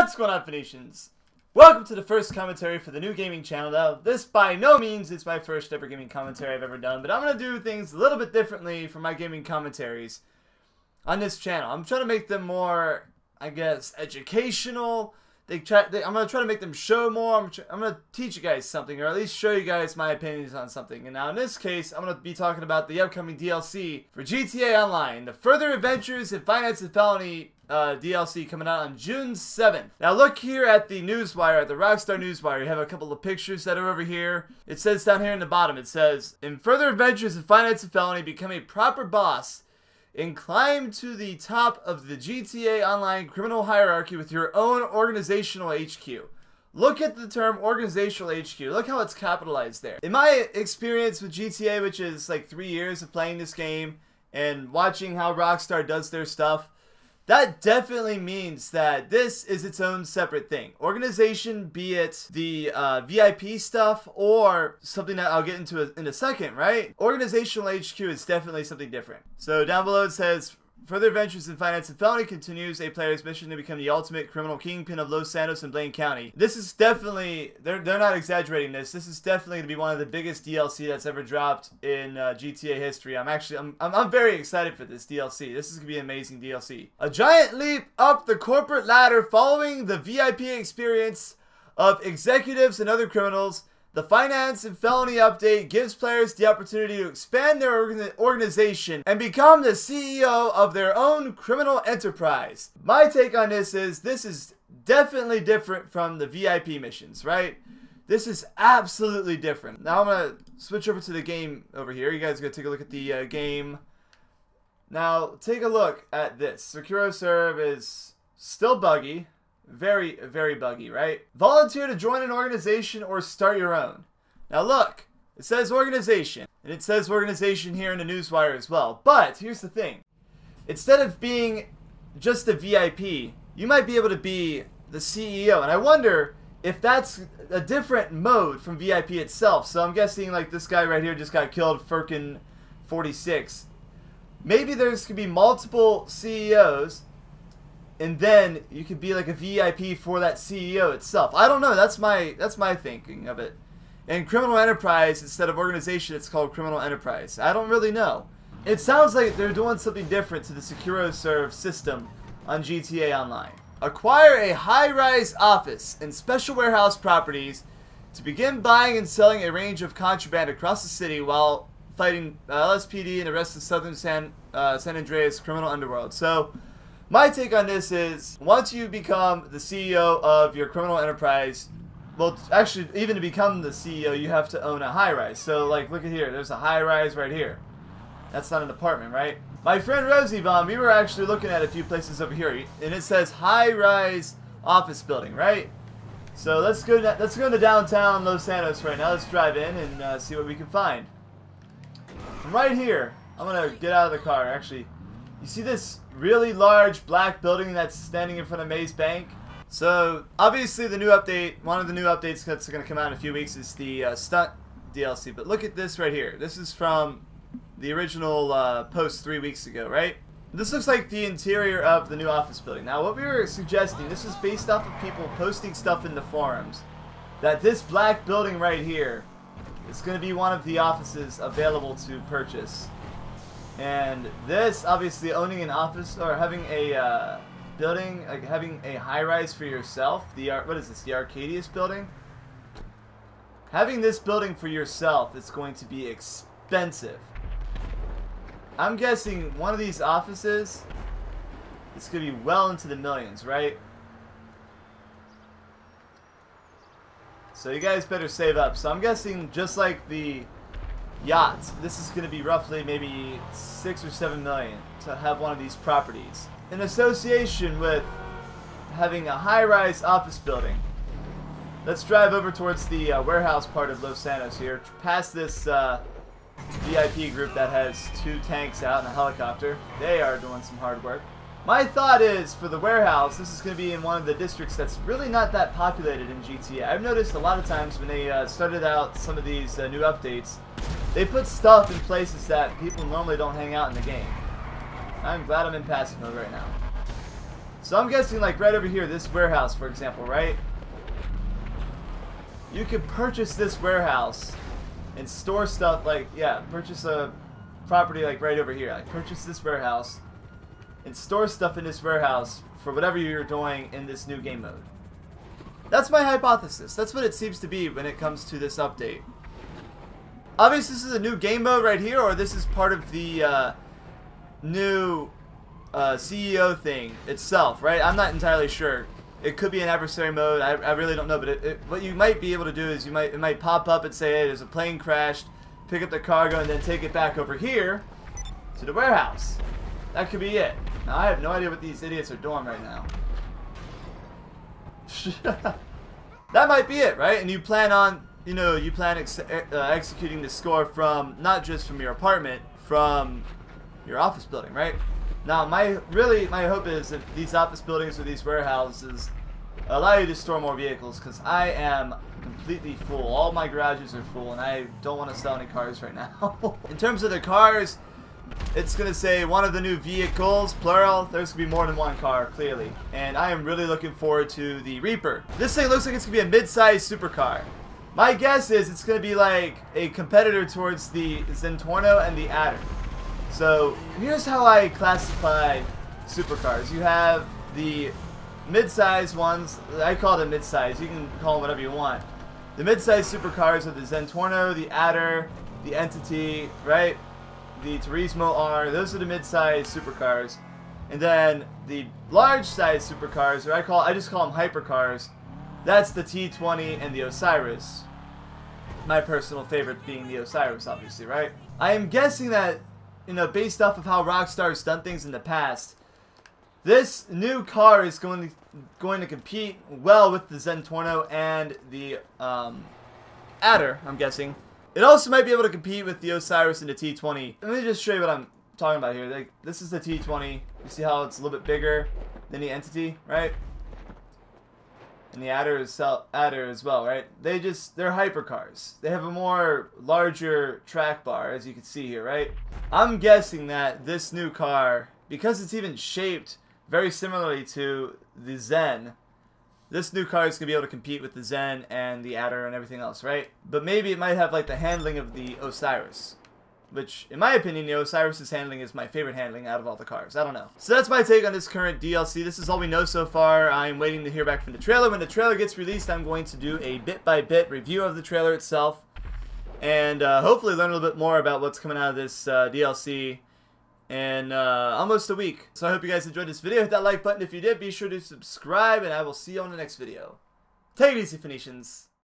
What's going on, Phoenicians? Welcome to the first commentary for the new gaming channel. Now, this by no means is my first ever gaming commentary I've ever done, but I'm going to do things a little bit differently for my gaming commentaries on this channel. I'm trying to make them more, I guess, educational. I'm going to try to make them show more. I'm going to teach you guys something, or at least show you guys my opinions on something. And now in this case, I'm going to be talking about the upcoming DLC for GTA Online, the Further Adventures in Finance and Felony DLC coming out on June 7th. Now look here at the newswire, at the Rockstar newswire. You have a couple of pictures that are over here. It says down here in the bottom, it says, in Further Adventures in Finance and Felony, become a proper boss and climb to the top of the GTA Online criminal hierarchy with your own organizational HQ. Look at the term organizational HQ. Look how it's capitalized there. In my experience with GTA, which is like 3 years of playing this game and watching how Rockstar does their stuff, that definitely means that this is its own separate thing. Organization, be it the VIP stuff or something that I'll get into in a second, right? Organizational HQ is definitely something different. So down below it says, Further Adventures in Finance and Felony continues a player's mission to become the ultimate criminal kingpin of Los Santos and Blaine County. This is definitely, they're not exaggerating this. This is definitely going to be one of the biggest DLC that's ever dropped in GTA history. I'm very excited for this DLC. This is going to be an amazing DLC. A giant leap up the corporate ladder following the VIP experience of executives and other criminals. The Finance and Felony update gives players the opportunity to expand their organization and become the CEO of their own criminal enterprise. My take on this is definitely different from the VIP missions, right? This is absolutely different. Now I'm going to switch over to the game over here. You guys are going to take a look at the game. Now take a look at this. Secure Serve is still buggy. Very, very buggy, right? Volunteer to join an organization or start your own. Now look, it says organization, and it says organization here in the newswire as well. But here's the thing. Instead of being just a VIP, you might be able to be the CEO. And I wonder if that's a different mode from VIP itself. So I'm guessing like this guy right here just got killed, Firkin 46. Maybe there's could be multiple CEOs, and then you could be like a VIP for that CEO itself. I don't know. That's my thinking of it. And criminal enterprise, instead of organization, it's called criminal enterprise. I don't really know. It sounds like they're doing something different to the SecuroServe system on GTA Online. Acquire a high-rise office and special warehouse properties to begin buying and selling a range of contraband across the city while fighting LSPD and the rest of Southern San Andreas criminal underworld. So my take on this is, once you become the CEO of your criminal enterprise, well, actually, even to become the CEO, you have to own a high-rise. So, like, look at here. There's a high-rise right here. That's not an apartment, right? My friend Rosie Vaughn, we were actually looking at a few places over here, and it says high-rise office building, right? So let's go to downtown Los Santos right now. Let's drive in and see what we can find. From right here, I'm going to get out of the car, actually. You see this really large black building that's standing in front of Maze Bank? So, obviously the new update, one of the new updates that's going to come out in a few weeks is the Stunt DLC. But look at this right here. This is from the original post 3 weeks ago, right? This looks like the interior of the new office building. Now, what we were suggesting, this is based off of people posting stuff in the forums, that this black building right here is going to be one of the offices available to purchase. And this, obviously, owning an office or having a building, like having a high-rise for yourself. What is this? The Arcadius building. Having this building for yourself is going to be expensive. I'm guessing one of these offices is going to be well into the millions, right? So you guys better save up. So I'm guessing just like the yacht, this is going to be roughly maybe 6 or 7 million to have one of these properties. In association with having a high-rise office building. Let's drive over towards the warehouse part of Los Santos here, past this VIP group that has 2 tanks out and a helicopter. They are doing some hard work. My thought is, for the warehouse, this is going to be in one of the districts that's really not that populated in GTA. I've noticed a lot of times when they started out some of these new updates, they put stuff in places that people normally don't hang out in the game. I'm glad I'm in passive mode right now. So I'm guessing like right over here, this warehouse, for example, right? You could purchase this warehouse and store stuff like, yeah, purchase a property like right over here. Like purchase this warehouse and store stuff in this warehouse for whatever you're doing in this new game mode. That's my hypothesis. That's what it seems to be when it comes to this update. Obviously, this is a new game mode right here, or this is part of the new CEO thing itself, right? I'm not entirely sure. It could be an adversary mode. I really don't know, but what you might be able to do is it might pop up and say, hey, there's a plane crashed, pick up the cargo, and then take it back over here to the warehouse. That could be it. Now, I have no idea what these idiots are doing right now. That might be it, right? And you plan on, executing the score from, not just from your apartment, from your office building, right? Now, my hope is that these office buildings or these warehouses allow you to store more vehicles, because I am completely full. All my garages are full, and I don't want to sell any cars right now. In terms of the cars, it's going to say one of the new vehicles, plural. There's going to be more than one car, clearly. And I am really looking forward to the Reaper. This thing looks like it's going to be a mid-sized supercar. My guess is it's going to be like a competitor towards the Zentorno and the Adder. So here's how I classify supercars. You have the mid-size ones. I call them mid-size. You can call them whatever you want. The mid-size supercars are the Zentorno, the Adder, the Entity, right? The Turismo R. Those are the mid-size supercars. And then the large-size supercars, or I just call them hypercars. That's the T20 and the Osiris. My personal favorite being the Osiris, obviously, right? I am guessing that, based off of how Rockstar's done things in the past, this new car is going to compete well with the Zentorno and the Adder, I'm guessing. It also might be able to compete with the Osiris and the T20. Let me just show you what I'm talking about here. Like, this is the T20. You see how it's a little bit bigger than the Entity, right? And the Adder as well, right? They're hypercars. They have a more larger track bar, as you can see here, right? I'm guessing that this new car, because it's even shaped very similarly to the Zen, this new car is going to be able to compete with the Zen and the Adder and everything else, right? But maybe it might have like the handling of the Osiris, which, in my opinion, the Osiris' handling is my favorite handling out of all the cars. I don't know. So that's my take on this current DLC. This is all we know so far. I'm waiting to hear back from the trailer. When the trailer gets released, I'm going to do a bit-by-bit review of the trailer itself, and hopefully learn a little bit more about what's coming out of this DLC in almost a week. So I hope you guys enjoyed this video. Hit that like button if you did. Be sure to subscribe, and I will see you on the next video. Take it easy, Phoenicians.